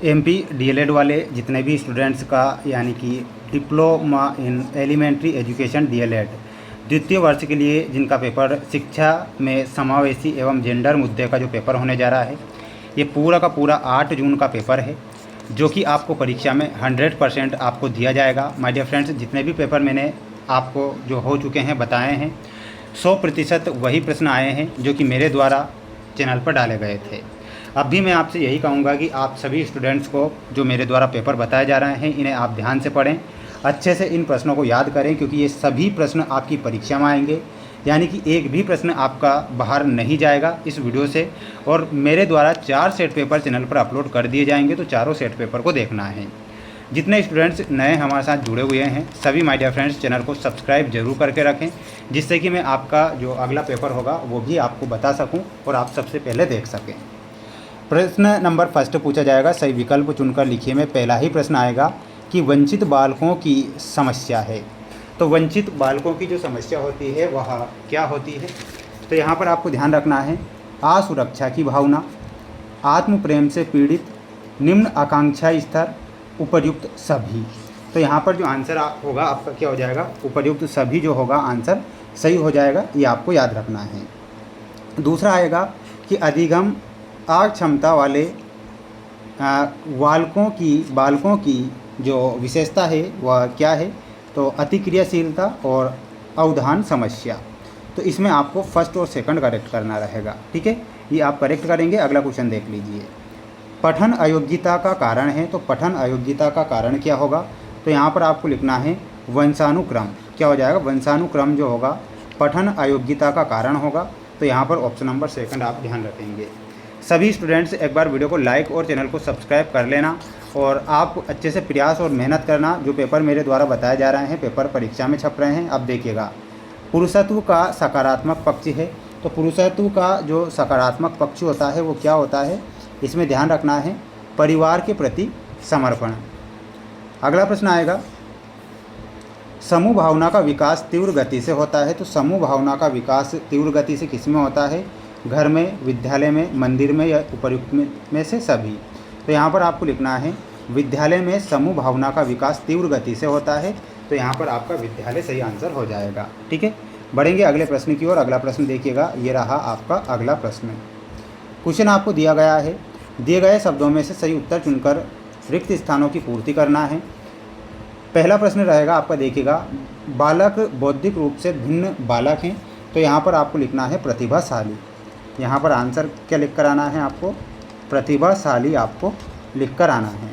MP DElEd वाले जितने भी स्टूडेंट्स का यानी कि diploma in elementary education DElEd द्वितीय वर्ष के लिए जिनका पेपर शिक्षा में समावेशी एवं जेंडर मुद्दे का जो पेपर होने जा रहा है, ये पूरा का पूरा 8 जून का पेपर है, जो कि आपको परीक्षा में 100% आपको दिया जाएगा। माय डियर फ्रेंड्स, जितने भी पेपर मैंने आपको जो हो चुके हैं बताए हैं, 100% वही प्रश्न आए हैं जो कि मेरे द्वारा चैनल पर डाले गए थे। अब भी मैं आपसे यही कहूँगा कि आप सभी स्टूडेंट्स को जो मेरे द्वारा पेपर बताए जा रहे हैं, इन्हें आप ध्यान से पढ़ें, अच्छे से इन प्रश्नों को याद करें, क्योंकि ये सभी प्रश्न आपकी परीक्षा में आएंगे। यानी कि एक भी प्रश्न आपका बाहर नहीं जाएगा इस वीडियो से। और मेरे द्वारा 4 सेट पेपर चैनल पर अपलोड कर दिए जाएंगे, तो चारों सेट पेपर को देखना है। जितने स्टूडेंट्स नए हमारे साथ जुड़े हुए हैं, सभी माय डियर फ्रेंड्स चैनल को सब्सक्राइब जरूर करके रखें, जिससे कि मैं आपका जो अगला पेपर होगा वो भी आपको बता सकूं और आप सबसे पहले देख सकें। प्रश्न नंबर फर्स्ट पूछा जाएगा, सही विकल्प चुनकर लिखिए में पहला ही प्रश्न आएगा कि वंचित बालकों की समस्या है। तो वंचित बालकों की जो समस्या होती है वह क्या होती है? तो यहाँ पर आपको ध्यान रखना है, असुरक्षा की भावना, आत्म प्रेम से पीड़ित, निम्न आकांक्षा स्तर, उपर्युक्त सभी। तो यहाँ पर जो आंसर होगा आपका क्या हो जाएगा? उपर्युक्त सभी जो होगा आंसर सही हो जाएगा, ये आपको याद रखना है। दूसरा आएगा कि अधिगम अक्षमता वाले बालकों की जो विशेषता है वह क्या है? तो अतिक्रियाशीलता और अवधान समस्या। तो इसमें आपको फर्स्ट और सेकंड करेक्ट करना रहेगा, ठीक है, ये आप करेक्ट करेंगे। अगला क्वेश्चन देख लीजिए, पठन अयोग्यता का कारण है। तो पठन अयोग्यता का कारण क्या होगा? तो यहाँ पर आपको लिखना है वंशानुक्रम। क्या हो जाएगा? वंशानुक्रम जो होगा पठन अयोग्यता का कारण होगा। तो यहाँ पर ऑप्शन नंबर सेकंड आप ध्यान रखेंगे। सभी स्टूडेंट्स एक बार वीडियो को लाइक और चैनल को सब्सक्राइब कर लेना, और आप अच्छे से प्रयास और मेहनत करना। जो पेपर मेरे द्वारा बताए जा रहे हैं, पेपर परीक्षा में छप रहे हैं। अब देखिएगा, पुरुषत्व का सकारात्मक पक्ष है। तो पुरुषत्व का जो सकारात्मक पक्ष होता है वो क्या होता है? इसमें ध्यान रखना है, परिवार के प्रति समर्पण। अगला प्रश्न आएगा, समूह भावना का विकास तीव्र गति से होता है। तो समूह भावना का विकास तीव्र गति से किस में होता है? घर में, विद्यालय में, मंदिर में या उपर्युक्त में से सभी। तो यहाँ पर आपको लिखना है विद्यालय में समूह भावना का विकास तीव्र गति से होता है। तो यहाँ पर आपका विद्यालय सही आंसर हो जाएगा, ठीक है। बढ़ेंगे अगले प्रश्न की ओर। अगला प्रश्न देखिएगा, ये रहा आपका अगला प्रश्न। क्वेश्चन आपको दिया गया है, दिए गए शब्दों में से सही उत्तर चुनकर रिक्त स्थानों की पूर्ति करना है। पहला प्रश्न रहेगा आपका, देखिएगा, बालक बौद्धिक रूप से भिन्न बालक हैं। तो यहाँ पर आपको लिखना है प्रतिभाशाली। यहाँ पर आंसर क्या लिख कर आना है आपको? प्रतिभाशाली आपको लिख कर आना है।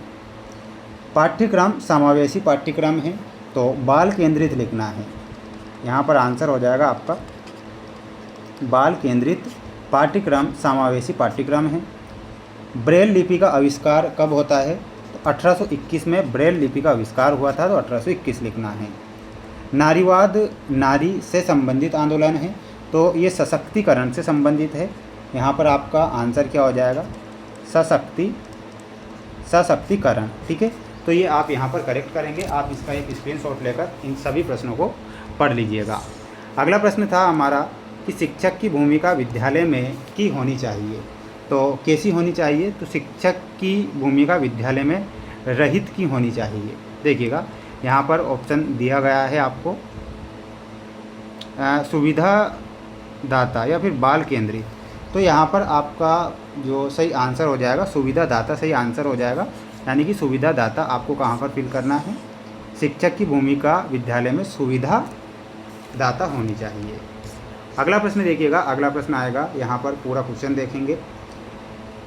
पाठ्यक्रम समावेशी पाठ्यक्रम है, तो बाल केंद्रित लिखना है। यहाँ पर आंसर हो जाएगा आपका बाल केंद्रित पाठ्यक्रम समावेशी पाठ्यक्रम है। ब्रेल लिपि का आविष्कार कब होता है? तो 1821 में ब्रेल लिपि का आविष्कार हुआ था, तो 1821 लिखना है। नारीवाद नारी से संबंधित आंदोलन है, तो ये सशक्तिकरण से संबंधित है। यहाँ पर आपका आंसर क्या हो जाएगा? सशक्तिकरण, ठीक है। तो ये आप यहाँ पर करेक्ट करेंगे। आप इसका एक स्क्रीनशॉट लेकर इन सभी प्रश्नों को पढ़ लीजिएगा। अगला प्रश्न था हमारा कि शिक्षक की भूमिका विद्यालय में की होनी चाहिए। तो कैसी होनी चाहिए? तो शिक्षक की भूमिका विद्यालय में रहित की होनी चाहिए। देखिएगा, यहाँ पर ऑप्शन दिया गया है आपको, सुविधादाता या फिर बाल केंद्रित। तो यहाँ पर आपका जो सही आंसर हो जाएगा सुविधादाता सही आंसर हो जाएगा। यानी कि सुविधादाता आपको कहाँ पर फिल करना है? शिक्षक की भूमिका विद्यालय में सुविधादाता होनी चाहिए। अगला प्रश्न देखिएगा, अगला प्रश्न आएगा, यहाँ पर पूरा क्वेश्चन देखेंगे।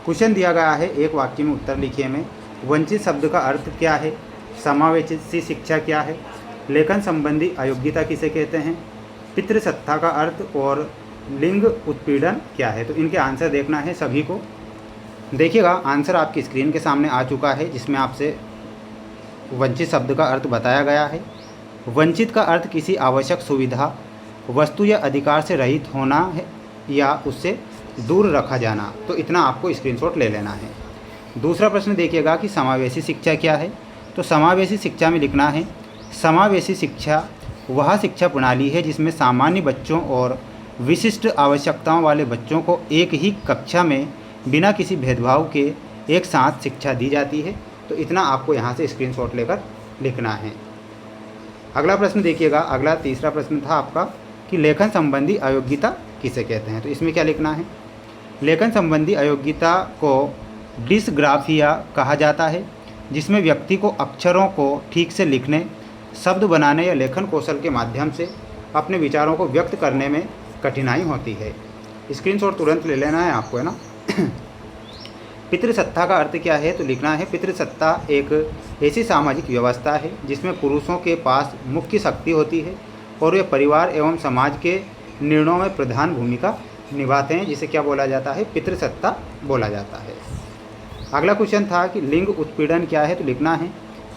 क्वेश्चन दिया गया है, एक वाक्य में उत्तर लिखिए में वंचित शब्द का अर्थ क्या है? समावेशी शिक्षा क्या है? लेखन संबंधी अयोग्यता किसे कहते हैं? पितृसत्ता का अर्थ और लिंग उत्पीड़न क्या है? तो इनके आंसर देखना है सभी को। देखिएगा, आंसर आपकी स्क्रीन के सामने आ चुका है, जिसमें आपसे वंचित शब्द का अर्थ बताया गया है। वंचित का अर्थ किसी आवश्यक सुविधा, वस्तु या अधिकार से रहित होना है या उससे दूर रखा जाना। तो इतना आपको स्क्रीनशॉट ले लेना है। दूसरा प्रश्न देखिएगा कि समावेशी शिक्षा क्या है? तो समावेशी शिक्षा में लिखना है समावेशी शिक्षा वह शिक्षा प्रणाली है जिसमें सामान्य बच्चों और विशिष्ट आवश्यकताओं वाले बच्चों को एक ही कक्षा में बिना किसी भेदभाव के एक साथ शिक्षा दी जाती है। तो इतना आपको यहाँ से स्क्रीनशॉट लेकर लिखना है। अगला प्रश्न देखिएगा, अगला तीसरा प्रश्न था आपका कि लेखन संबंधी अयोग्यता किसे कहते हैं। तो इसमें क्या लिखना है, लेखन संबंधी अयोग्यता को डिसग्राफिया कहा जाता है, जिसमें व्यक्ति को अक्षरों को ठीक से लिखने, शब्द बनाने या लेखन कौशल के माध्यम से अपने विचारों को व्यक्त करने में कठिनाई होती है। स्क्रीनशॉट तुरंत ले लेना है आपको, है ना। पितृसत्ता का अर्थ क्या है, तो लिखना है पितृसत्ता एक ऐसी सामाजिक व्यवस्था है जिसमें पुरुषों के पास मुख्य शक्ति होती है और वे परिवार एवं समाज के निर्णयों में प्रधान भूमिका निभाते हैं, जिसे क्या बोला जाता है, पितृसत्ता बोला जाता है। अगला क्वेश्चन था कि लिंग उत्पीड़न क्या है, तो लिखना है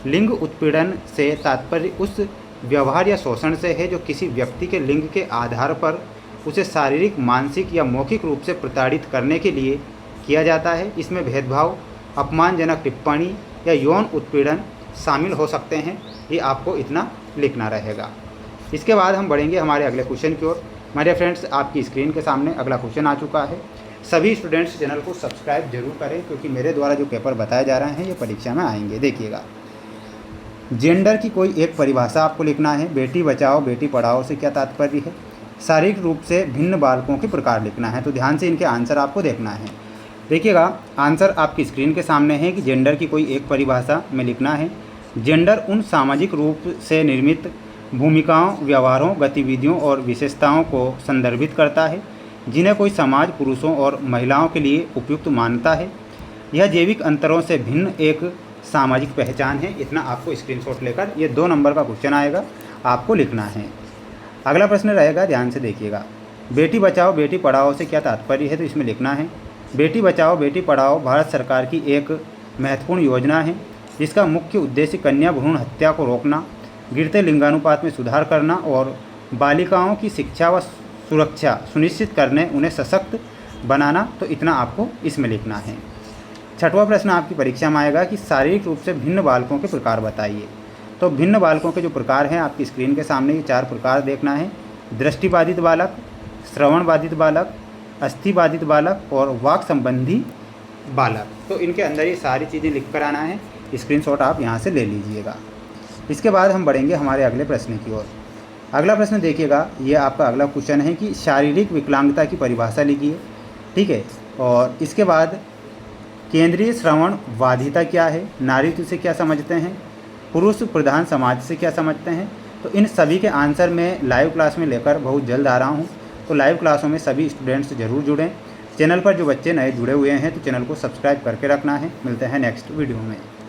लिंग उत्पीड़न से तात्पर्य उस व्यवहार या शोषण से है जो किसी व्यक्ति के लिंग के आधार पर उसे शारीरिक, मानसिक या मौखिक रूप से प्रताड़ित करने के लिए किया जाता है। इसमें भेदभाव, अपमानजनक टिप्पणी या यौन उत्पीड़न शामिल हो सकते हैं। ये आपको इतना लिखना रहेगा। इसके बाद हम बढ़ेंगे हमारे अगले क्वेश्चन की ओर। मेरे फ्रेंड्स, आपकी स्क्रीन के सामने अगला क्वेश्चन आ चुका है। सभी स्टूडेंट्स चैनल को सब्सक्राइब जरूर करें, क्योंकि मेरे द्वारा जो पेपर बताए जा रहे हैं ये परीक्षा में आएंगे। देखिएगा, जेंडर की कोई एक परिभाषा आपको लिखना है। बेटी बचाओ बेटी पढ़ाओ से क्या तात्पर्य है। शारीरिक रूप से भिन्न बालकों के प्रकार लिखना है। तो ध्यान से इनके आंसर आपको देखना है। देखिएगा, आंसर आपकी स्क्रीन के सामने है कि जेंडर की कोई एक परिभाषा में लिखना है। जेंडर उन सामाजिक रूप से निर्मित भूमिकाओं, व्यवहारों, गतिविधियों और विशेषताओं को संदर्भित करता है जिन्हें कोई समाज पुरुषों और महिलाओं के लिए उपयुक्त मानता है। यह जैविक अंतरों से भिन्न एक सामाजिक पहचान है। इतना आपको स्क्रीनशॉट लेकर ये 2 नंबर का क्वेश्चन आएगा, आपको लिखना है। अगला प्रश्न रहेगा, ध्यान से देखिएगा, बेटी बचाओ बेटी पढ़ाओ से क्या तात्पर्य है। तो इसमें लिखना है बेटी बचाओ बेटी पढ़ाओ भारत सरकार की एक महत्वपूर्ण योजना है जिसका मुख्य उद्देश्य कन्या भ्रूण हत्या को रोकना, गिरते लिंगानुपात में सुधार करना और बालिकाओं की शिक्षा व सुरक्षा सुनिश्चित करने, उन्हें सशक्त बनाना। तो इतना आपको इसमें लिखना है। 6वां प्रश्न आपकी परीक्षा में आएगा कि शारीरिक रूप से भिन्न बालकों के प्रकार बताइए। तो भिन्न बालकों के जो प्रकार हैं आपकी स्क्रीन के सामने ये 4 प्रकार देखना है। दृष्टिबाधित बालक, श्रवण बाधित बालक, अस्थि बाधित बालक और वाक संबंधी बालक। तो इनके अंदर ये सारी चीज़ें लिख कर आना है। स्क्रीनशॉट आप यहाँ से ले लीजिएगा। इसके बाद हम बढ़ेंगे हमारे अगले प्रश्न की ओर। अगला प्रश्न देखिएगा, ये आपका अगला क्वेश्चन है कि शारीरिक विकलांगता की परिभाषा लिखिए। ठीक है, और इसके बाद केंद्रीय श्रवण बाधिता क्या है, नारीत्व से क्या समझते हैं, पुरुष प्रधान समाज से क्या समझते हैं। तो इन सभी के आंसर मैं लाइव क्लास में लेकर बहुत जल्द आ रहा हूँ। तो लाइव क्लासों में सभी स्टूडेंट्स जरूर जुड़ें। चैनल पर जो बच्चे नए जुड़े हुए हैं तो चैनल को सब्सक्राइब करके रखना है। मिलते हैं नेक्स्ट वीडियो में।